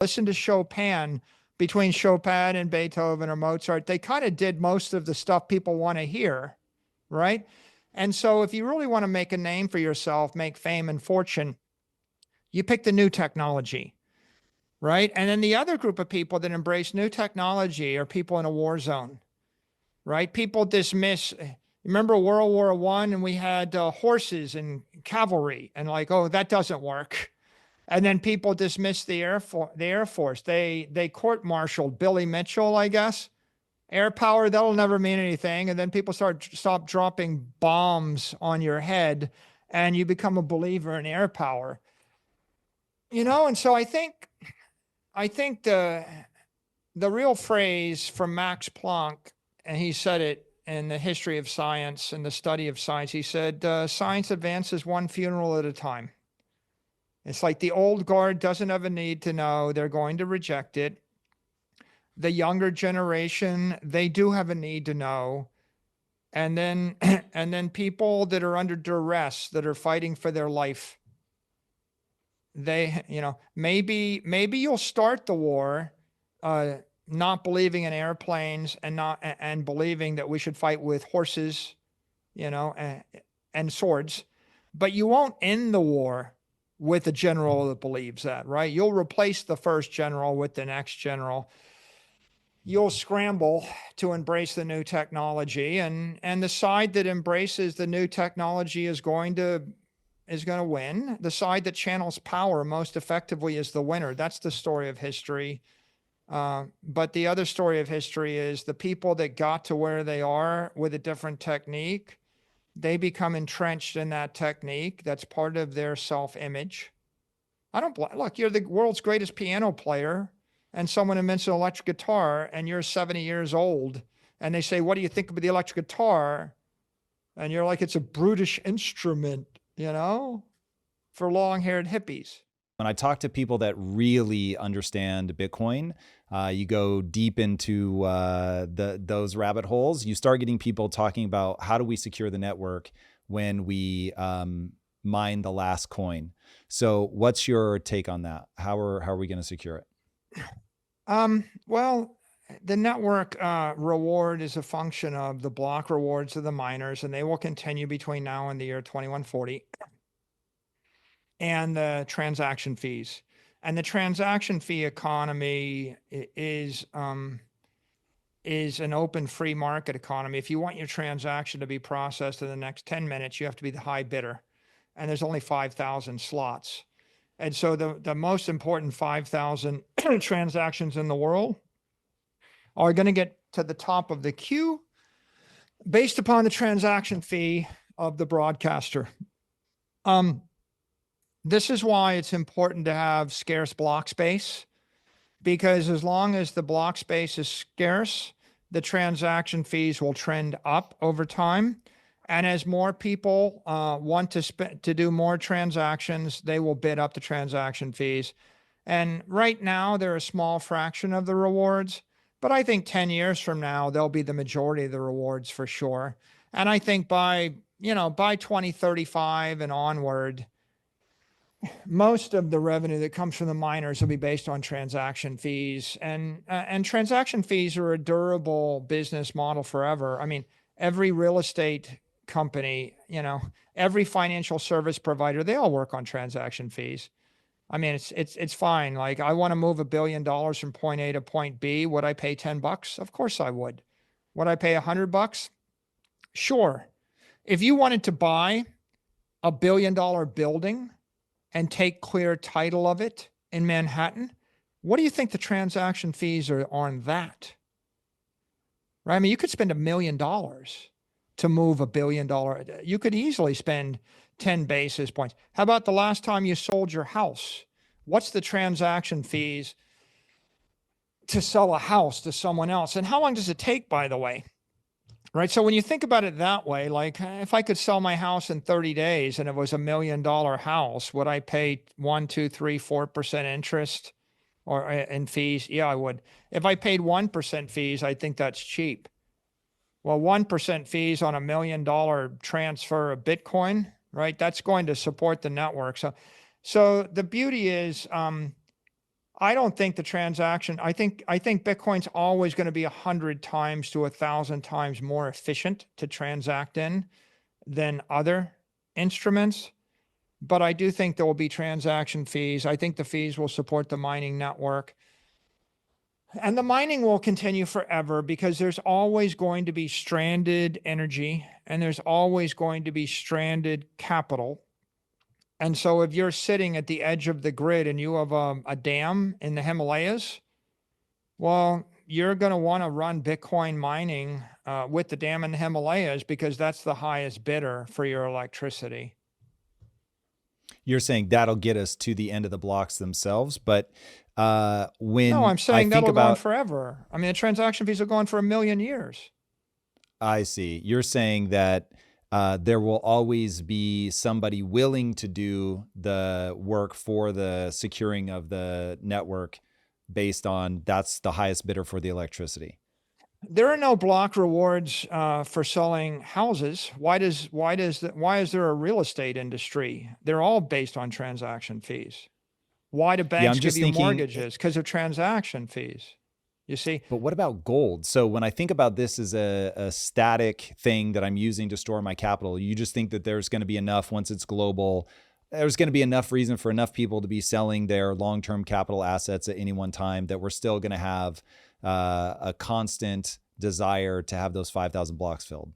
listen to Chopin. Between Chopin and Beethoven or Mozart, they kind of did most of the stuff people want to hear, right? And so if you really want to make a name for yourself, make fame and fortune, you pick the new technology, right? And then the other group of people that embrace new technology are people in a war zone, right? People dismiss, remember World War I, and we had horses and cavalry, and like, oh, that doesn't work. And then people dismiss the Air Force. They court-martialed Billy Mitchell, I guess. Air power, that'll never mean anything. And then people stop dropping bombs on your head, and you become a believer in air power. And so I think the real phrase from Max Planck, and he said it in the history of science and the study of science, he said, science advances one funeral at a time. It's like the old guard doesn't have a need to know. They're going to reject it. The younger generation, they do have a need to know. And then people that are under duress, that are fighting for their life, they, maybe you'll start the war not believing in airplanes and believing that we should fight with horses, and swords, but you won't end the war with a general that believes that, right? You'll replace the first general with the next general. You'll scramble to embrace the new technology, and the side that embraces the new technology is going to win. The side that channels power most effectively is the winner. That's the story of history. But the other story of history is the people that got to where they are with a different technique, they become entrenched in that technique. That's part of their self-image. Look, you're the world's greatest piano player, and someone invents an electric guitar, and you're 70 years old, and they say, what do you think of the electric guitar? And you're like, it's a brutish instrument, for long-haired hippies. When I talk to people that really understand Bitcoin, you go deep into those rabbit holes. You start getting people talking about how do we secure the network when we mine the last coin. So what's your take on that? How are we going to secure it? Well, the network reward is a function of the block rewards of the miners, and they will continue between now and the year 2140. And the transaction fees. And the transaction fee economy is an open free market economy. If you want your transaction to be processed in the next 10 minutes, you have to be the high bidder. And there's only 5,000 slots. And so the most important 5,000 transactions in the world are going to get to the top of the queue based upon the transaction fee of the broadcaster. This is why it's important to have scarce block space, because as long as the block space is scarce, the transaction fees will trend up over time. And as more people want to do more transactions, they will bid up the transaction fees. And right now, they're a small fraction of the rewards, but I think 10 years from now, they'll be the majority of the rewards for sure. And I think by 2035 and onward, most of the revenue that comes from the miners will be based on transaction fees, and transaction fees are a durable business model forever. I mean, every real estate company, every financial service provider, they all work on transaction fees. I mean, it's fine. Like, I want to move $1 billion from point A to point B. Would I pay $10? Of course I would. Would I pay $100? Sure. If you wanted to buy $1 billion building and take clear title of it in Manhattan, what do you think the transaction fees are on that? Right? I mean, you could spend $1 million to move $1 billion. You could easily spend 10 basis points. How about the last time you sold your house? What's the transaction fees to sell a house to someone else? And how long does it take, by the way? Right. So when you think about it that way, like, if I could sell my house in 30 days and it was $1 million house, would I pay 1%, 2%, 3%, 4% interest or in fees? Yeah, I would. If I paid 1% fees, I think that's cheap. Well, 1% fees on $1 million transfer of Bitcoin, right? That's going to support the network. So the beauty is, I don't think the transaction, I think Bitcoin's always going to be 100 times to 1,000 times more efficient to transact in than other instruments. But I do think there will be transaction fees. I think the fees will support the mining network. And the mining will continue forever because there's always going to be stranded energy and there's always going to be stranded capital. And so if you're sitting at the edge of the grid and you have a dam in the Himalayas, well, you're going to want to run Bitcoin mining with the dam in the Himalayas because that's the highest bidder for your electricity. You're saying that'll get us to the end of the blocks themselves, but No, when I'm I saying think that'll go on about, forever. I mean, the transaction fees will go on for 1,000,000 years. I see. You're saying that there will always be somebody willing to do the work for the securing of the network based on that's the highest bidder for the electricity. There are no block rewards for selling houses. Why is there a real estate industry? They're all based on transaction fees. Why do Yeah, banks I'm give just you thinking, mortgages? Because of transaction fees. You see, but what about gold? So when I think about this as a static thing that I'm using to store my capital, you just think that there's going to be enough once it's global. There's going to be enough reason for enough people to be selling their long-term capital assets at any one time that we're still going to have a constant desire to have those 5,000 blocks filled.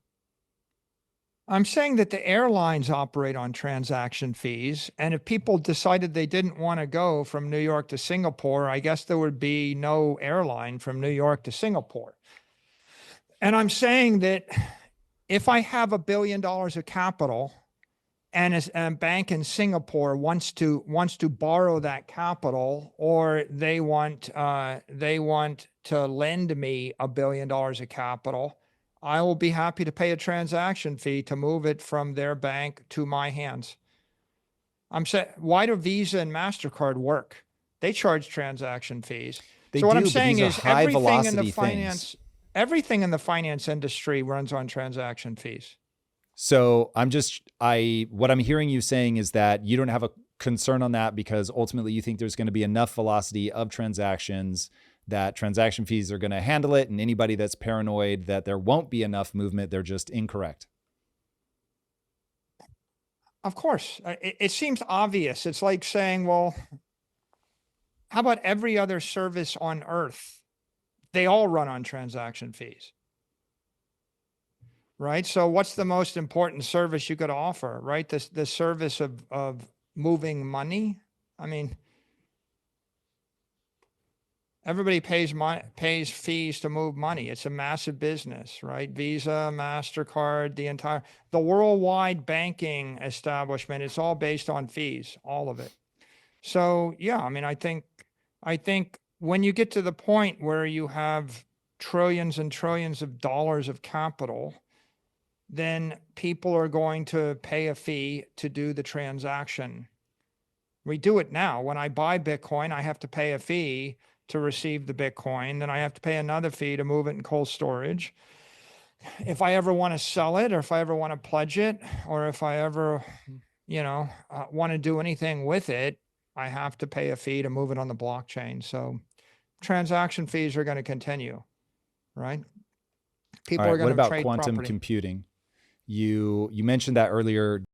I'm saying that the airlines operate on transaction fees. And if people decided they didn't want to go from New York to Singapore, I guess there would be no airline from New York to Singapore. And I'm saying that if I have $1 billion of capital and a bank in Singapore wants to borrow that capital, or they want to lend me $1 billion of capital, I will be happy to pay a transaction fee to move it from their bank to my hands. I'm saying, why do Visa and MasterCard work? They charge transaction fees. They So what I'm do, but saying these are is high velocity things. everything in the finance industry runs on transaction fees. So what I'm hearing you saying is that you don't have a concern on that because ultimately you think there's going to be enough velocity of transactions that transaction fees are going to handle it. And anybody that's paranoid that there won't be enough movement, they're just incorrect. Of course, it seems obvious. It's like saying, well, how about every other service on earth? They all run on transaction fees, right? So what's the most important service you could offer, right? The service of moving money. I mean, everybody pays fees to move money. It's a massive business, right? Visa, MasterCard, the worldwide banking establishment, it's all based on fees, all of it. So yeah, I mean, I think when you get to the point where you have trillions and trillions of dollars of capital, then people are going to pay a fee to do the transaction. We do it now. When I buy Bitcoin, I have to pay a fee to receive the Bitcoin. Then I have to pay another fee to move it in cold storage. If I ever want to sell it, or if I ever want to pledge it, or if I ever, want to do anything with it, I have to pay a fee to move it on the blockchain. So transaction fees are going to continue, right? All People are right. going What to about trade quantum property. computing? You mentioned that earlier.